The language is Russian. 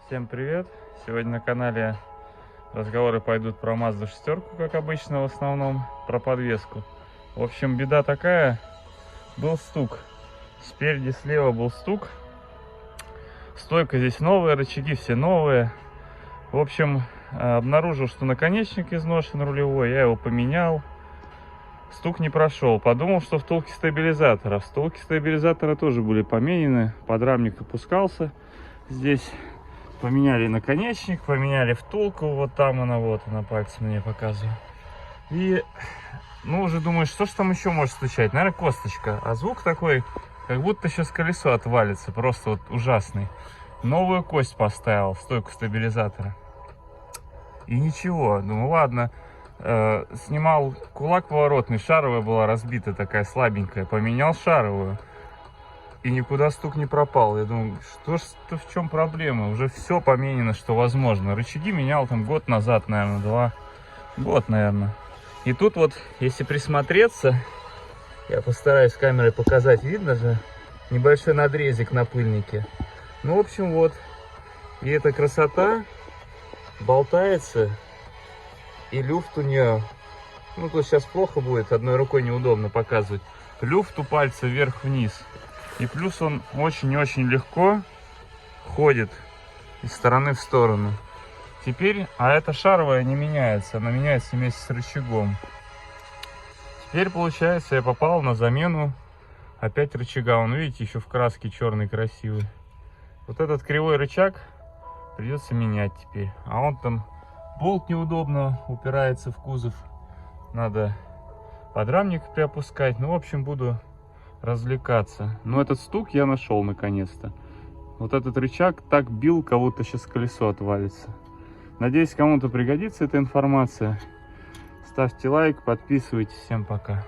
Всем привет! Сегодня на канале разговоры пойдут про Mazda 6, как обычно, в основном про подвеску. В общем, беда такая, был стук. Спереди слева был стук. Стойка здесь новая, рычаги все новые. В общем, обнаружил, что наконечник изношен рулевой, я его поменял. Стук не прошел. Подумал, что втулки стабилизатора. Втулки стабилизатора тоже были поменены. Подрамник опускался. Здесь поменяли наконечник, поменяли втулку. Вот там она, вот она, пальцем мне показывает. И, уже думаю, что ж там еще может стучать? Наверное, косточка. А звук такой, как будто сейчас колесо отвалится. Просто вот ужасный. Новую кость поставил, стойку стабилизатора. И ничего. Думаю, ладно. Снимал кулак поворотный, шаровая была разбита, такая слабенькая, поменял шаровую, и никуда стук не пропал. Я думаю, что в чем проблема? Уже все поменено, что возможно. Рычаги менял там год назад, наверное, год, наверное. И тут вот, если присмотреться, я постараюсь камерой показать, видно же небольшой надрезик на пыльнике. В общем, вот, и эта красота болтается. И люфт у нее, тут сейчас плохо будет, одной рукой неудобно показывать. Люфт у пальца вверх-вниз. И плюс он очень-очень легко ходит из стороны в сторону. Теперь, эта шаровая не меняется, она меняется вместе с рычагом. Теперь, получается, я попал на замену опять рычага. Он, видите, еще в краске черный, красивый. Вот этот кривой рычаг придется менять теперь. А он там... Болт неудобно упирается в кузов. Надо подрамник приопускать. В общем, буду развлекаться. Но этот стук я нашел наконец-то. Вот этот рычаг так бил, как будто сейчас колесо отвалится. Надеюсь, кому-то пригодится эта информация. Ставьте лайк, подписывайтесь. Всем пока.